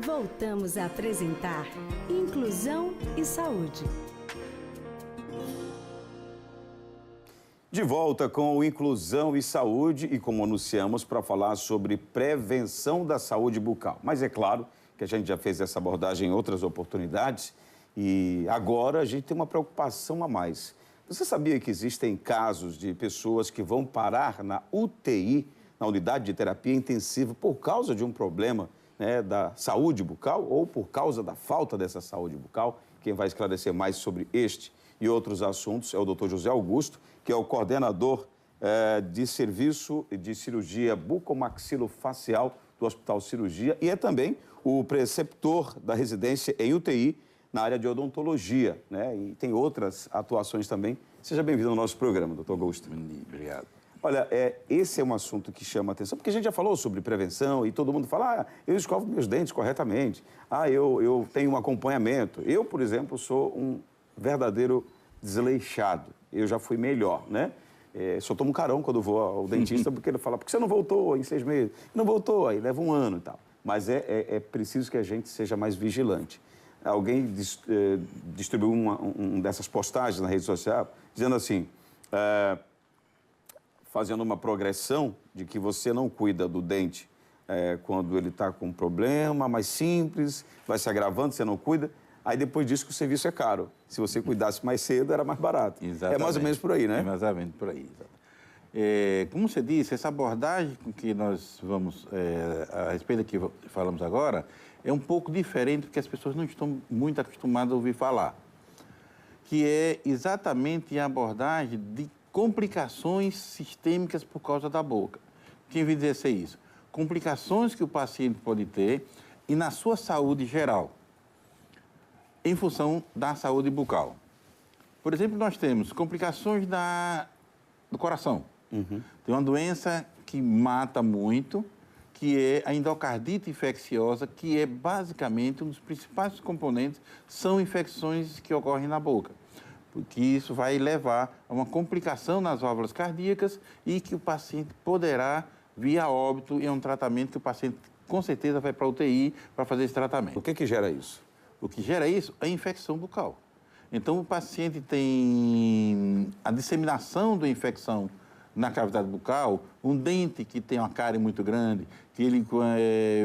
Voltamos a apresentar Inclusão e Saúde. De volta com o Inclusão e Saúde e como anunciamos para falar sobre prevenção da saúde bucal. Mas é claro que a gente já fez essa abordagem em outras oportunidades e agora a gente tem uma preocupação a mais. Você sabia que existem casos de pessoas que vão parar na UTI, na unidade de terapia intensiva, por causa de um problema, né, da saúde bucal ou por causa da falta dessa saúde bucal? Quem vai esclarecer mais sobre este e outros assuntos é o Dr. José Augusto, que é o coordenador de serviço de cirurgia bucomaxilofacial do Hospital Cirurgia e é também o preceptor da residência em UTI na área de odontologia, né? E tem outras atuações também. Seja bem-vindo ao nosso programa, Dr. Augusto. Obrigado. Olha, esse é um assunto que chama atenção, porque a gente já falou sobre prevenção e todo mundo fala, eu escovo meus dentes corretamente, eu tenho um acompanhamento. Eu, por exemplo, sou um verdadeiro desleixado. Eu já fui melhor, né? Só tomo carão quando vou ao dentista, porque ele fala, por que você não voltou em 6 meses? Não voltou, aí leva 1 ano e tal. Mas é preciso que a gente seja mais vigilante. Alguém distribuiu uma dessas postagens na rede social, dizendo assim, fazendo uma progressão de que você não cuida do dente quando ele está com um problema mais simples, vai se agravando, você não cuida. Aí depois disso que o serviço é caro. Se você cuidasse mais cedo, era mais barato. Exatamente. É mais ou menos por aí, né? É mais ou menos por aí. Como você disse, essa abordagem com que nós vamos, a respeito do que falamos agora, é um pouco diferente porque as pessoas não estão muito acostumadas a ouvir falar. Que é exatamente a abordagem de complicações sistêmicas por causa da boca. Quem vai dizer ser isso? Complicações que o paciente pode ter e na sua saúde geral, em função da saúde bucal. Por exemplo, nós temos complicações do coração. Tem uma doença que mata muito, que é a endocardite infecciosa, que é basicamente um dos principais componentes, são infecções que ocorrem na boca. Porque isso vai levar a uma complicação nas válvulas cardíacas e que o paciente poderá vir a óbito e é um tratamento que o paciente com certeza vai para a UTI para fazer esse tratamento. O que gera isso? O que gera isso é a infecção bucal. Então, o paciente tem a disseminação da infecção na cavidade bucal, um dente que tem uma cárie muito grande, que ele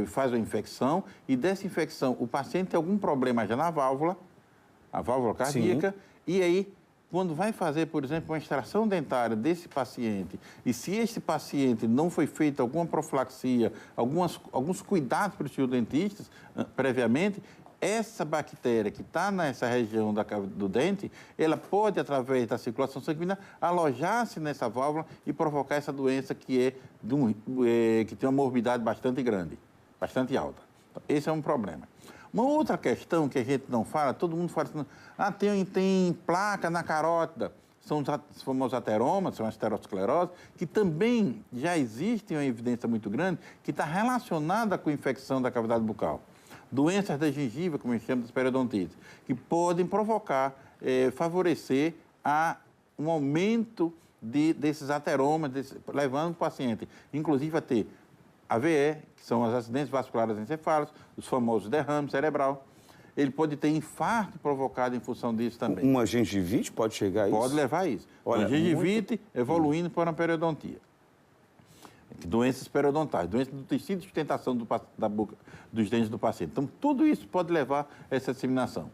faz uma infecção, e dessa infecção o paciente tem algum problema já na válvula, a válvula cardíaca, sim. E aí, quando vai fazer, por exemplo, uma extração dentária desse paciente, e se esse paciente não foi feita alguma profilaxia, alguns cuidados para os dentistas previamente, essa bactéria que está nessa região do dente, ela pode, através da circulação sanguínea, alojar-se nessa válvula e provocar essa doença que tem uma morbidade bastante grande, bastante alta. Então, esse é um problema. Uma outra questão que a gente não fala, todo mundo fala assim, tem placa na carótida, são os famosos ateromas, são as aterosclerose, que também já existe uma evidência muito grande que está relacionada com a infecção da cavidade bucal. Doenças da gengiva, como a gente chama das periodontites, que podem provocar, favorecer um aumento desses ateromas, levando o paciente, inclusive, a ter AVE, que são os acidentes vasculares encefálicos, os famosos derrames cerebral. Ele pode ter infarto provocado em função disso também. Uma gengivite pode chegar a isso? Pode levar a isso. Olha, uma gengivite evoluindo para uma periodontia. Doenças periodontais, doenças do tecido de sustentação da boca, dos dentes do paciente. Então, tudo isso pode levar a essa disseminação.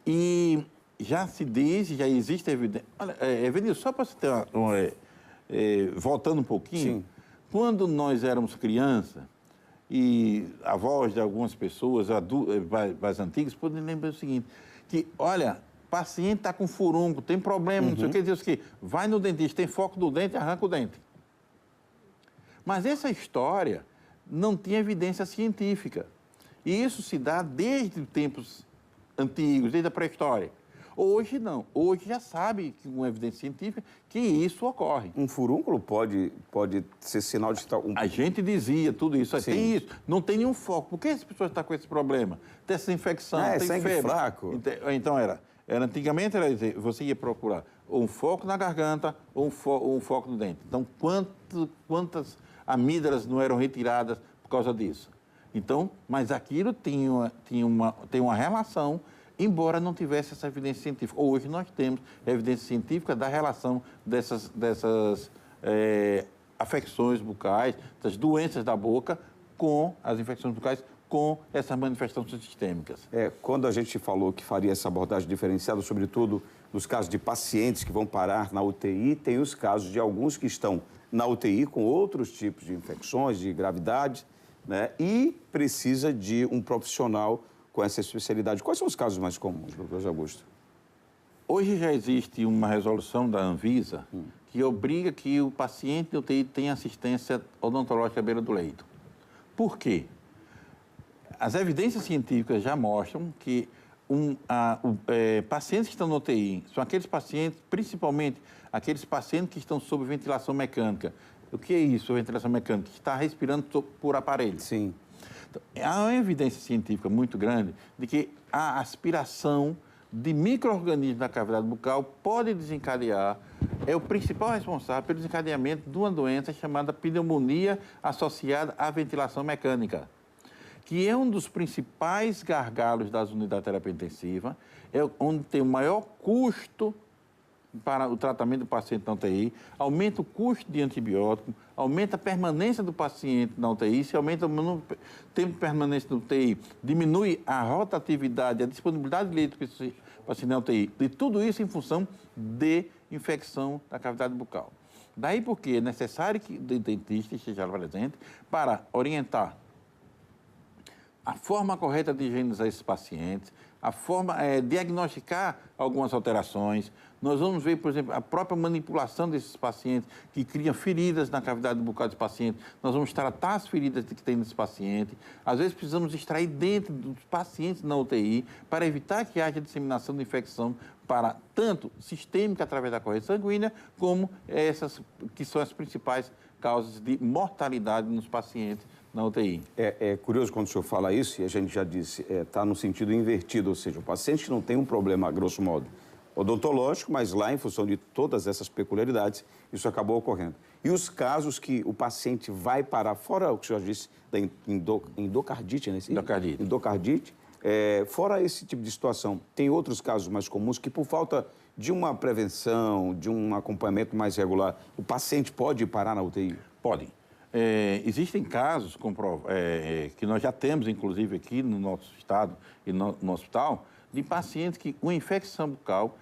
E já se diz, já existe evidência... Olha, Evenil, só para você ter voltando um pouquinho, sim. Quando nós éramos crianças, e a voz de algumas pessoas mais antigas, podem lembrar o seguinte, que, olha, o paciente está com furúnculo, tem problema, não sei o que, diz que vai no dentista, tem foco do dente, arranca o dente. Mas essa história não tinha evidência científica. E isso se dá desde tempos antigos, desde a pré-história. Hoje não. Hoje já sabe, com evidência científica, que isso ocorre. Um furúnculo pode ser sinal de estar... A gente dizia tudo isso. Tem isso. Não tem nenhum foco. Por que as pessoas estão com esse problema? Tem essa infecção, tem sangue febre. Fraco. Então antigamente você ia procurar um foco na garganta ou um foco no dente. Então, quantas amígdalas não eram retiradas por causa disso? Então, mas aquilo tem uma relação, embora não tivesse essa evidência científica. Hoje nós temos evidência científica da relação dessas afecções bucais, das doenças da boca com as infecções bucais, com essas manifestações sistêmicas. Quando a gente falou que faria essa abordagem diferenciada, sobretudo nos casos de pacientes que vão parar na UTI, tem os casos de alguns que estão na UTI com outros tipos de infecções, de gravidade, né? E precisa de um profissional com essa especialidade. Quais são os casos mais comuns, doutor José Augusto? Hoje já existe uma resolução da Anvisa que obriga que o paciente de UTI tenha assistência odontológica à beira do leito. Por quê? As evidências científicas já mostram que pacientes que estão no UTI são aqueles pacientes, principalmente aqueles pacientes que estão sob ventilação mecânica. O que é isso, ventilação mecânica? Que está respirando por aparelho. Sim. Então, há uma evidência científica muito grande de que a aspiração de micro-organismos na cavidade bucal pode desencadear, é o principal responsável pelo desencadeamento de uma doença chamada pneumonia associada à ventilação mecânica, que é um dos principais gargalos das unidades de terapia intensiva, é onde tem o maior custo para o tratamento do paciente na UTI, aumenta o custo de antibiótico, aumenta a permanência do paciente na UTI, se aumenta o tempo de permanência na UTI, diminui a rotatividade, a disponibilidade de leito para esse paciente na UTI, e tudo isso em função de infecção da cavidade bucal. Daí porque é necessário que o dentista esteja presente para orientar a forma correta de higienizar esses pacientes, a forma diagnosticar algumas alterações. Nós vamos ver, por exemplo, a própria manipulação desses pacientes que criam feridas na cavidade bucal dos pacientes. Nós vamos tratar as feridas que tem nesse paciente. Às vezes precisamos extrair dentro dos pacientes na UTI para evitar que haja disseminação de infecção para tanto sistêmica através da corrente sanguínea, como essas que são as principais causas de mortalidade nos pacientes na UTI. É curioso quando o senhor fala isso, e a gente já disse, está no sentido invertido, ou seja, o paciente não tem um problema, a grosso modo, odontológico, mas lá, em função de todas essas peculiaridades, isso acabou ocorrendo. E os casos que o paciente vai parar, fora o que o senhor disse da endocardite, né? Endocardite. Fora esse tipo de situação, tem outros casos mais comuns que, por falta de uma prevenção, de um acompanhamento mais regular, o paciente pode parar na UTI? Podem. Existem casos que nós já temos, inclusive, aqui no nosso estado e no hospital, de pacientes que uma infecção bucal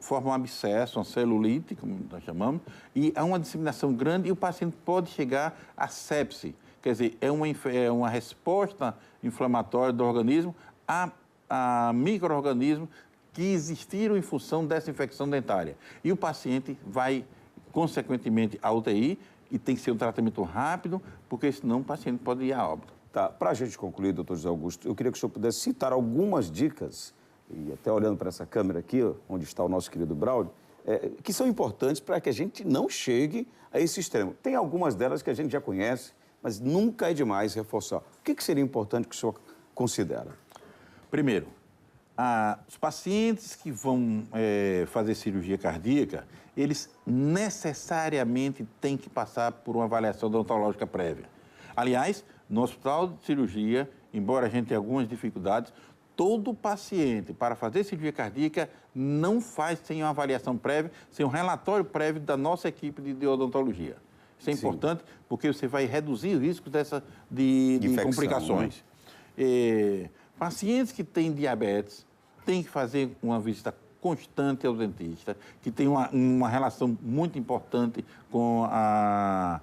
forma um abscesso, uma celulite, como nós chamamos, e há uma disseminação grande e o paciente pode chegar a sepse. Quer dizer, é uma resposta inflamatória do organismo a micro-organismos que existiram em função dessa infecção dentária. E o paciente vai, consequentemente, à UTI e tem que ser um tratamento rápido, porque senão o paciente pode ir a óbito. Tá, para a gente concluir, doutor José Augusto, eu queria que o senhor pudesse citar algumas dicas, e até olhando para essa câmera aqui, onde está o nosso querido Braulio, que são importantes para que a gente não chegue a esse extremo. Tem algumas delas que a gente já conhece, mas nunca é demais reforçar. O que seria importante que o senhor considera? Primeiro, os pacientes que vão fazer cirurgia cardíaca, eles necessariamente têm que passar por uma avaliação odontológica prévia. Aliás, no hospital de cirurgia, embora a gente tenha algumas dificuldades, todo paciente para fazer cirurgia cardíaca não faz sem uma avaliação prévia, sem um relatório prévio da nossa equipe de odontologia. Isso é importante porque você vai reduzir o risco de complicações. Né? Pacientes que têm diabetes têm que fazer uma visita constante ao dentista, que tem uma relação muito importante com a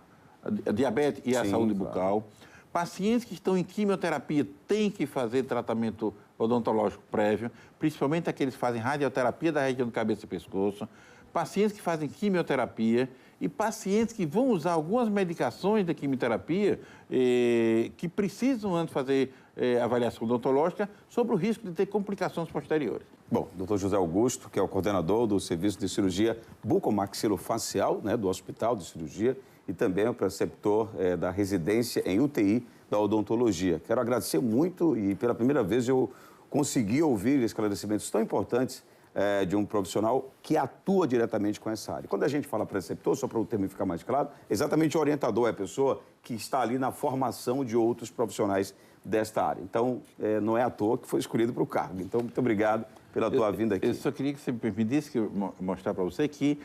diabetes e a saúde bucal. Pacientes que estão em quimioterapia têm que fazer tratamento odontológico prévio, principalmente aqueles que fazem radioterapia da região do cabeça e pescoço. Pacientes que fazem quimioterapia e pacientes que vão usar algumas medicações da quimioterapia que precisam antes fazer avaliação odontológica sobre o risco de ter complicações posteriores. Bom, doutor José Augusto, que é o coordenador do Serviço de Cirurgia Bucomaxilofacial, né, do Hospital de Cirurgia, e também o preceptor da residência em UTI da odontologia. Quero agradecer muito e pela primeira vez eu consegui ouvir esclarecimentos tão importantes de um profissional que atua diretamente com essa área. Quando a gente fala preceptor, só para o termo ficar mais claro, exatamente o orientador é a pessoa que está ali na formação de outros profissionais desta área. Então, não é à toa que foi escolhido para o cargo. Então, muito obrigado pela tua vinda aqui. Eu só queria que você me permitisse mostrar para você que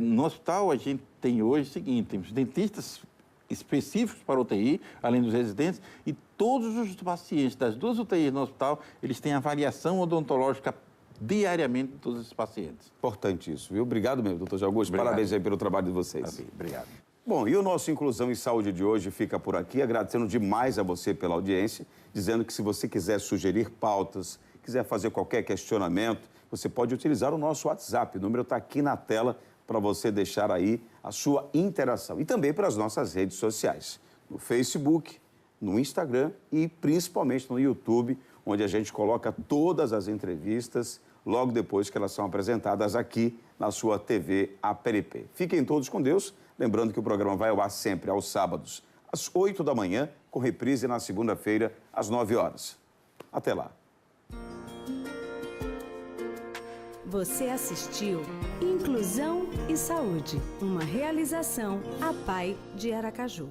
no hospital a gente tem hoje o seguinte, temos dentistas específicos para UTI, além dos residentes, e todos os pacientes das 2 UTIs no hospital, eles têm avaliação odontológica diariamente de todos esses pacientes. Importante isso, viu? Obrigado mesmo, doutor José Augusto. Obrigado. Parabéns aí pelo trabalho de vocês. Assim, obrigado. Bom, e o nosso Inclusão e Saúde de hoje fica por aqui, agradecendo demais a você pela audiência, dizendo que se você quiser sugerir pautas, quiser fazer qualquer questionamento, você pode utilizar o nosso WhatsApp. O número está aqui na tela para você deixar aí a sua interação. E também para as nossas redes sociais, no Facebook, no Instagram e principalmente no YouTube, onde a gente coloca todas as entrevistas logo depois que elas são apresentadas aqui na sua TV APLP. Fiquem todos com Deus, lembrando que o programa vai ao ar sempre aos sábados, às 8 da manhã, com reprise na segunda-feira, às 9 horas. Até lá. Você assistiu Inclusão e Saúde, uma realização APAE de Aracaju.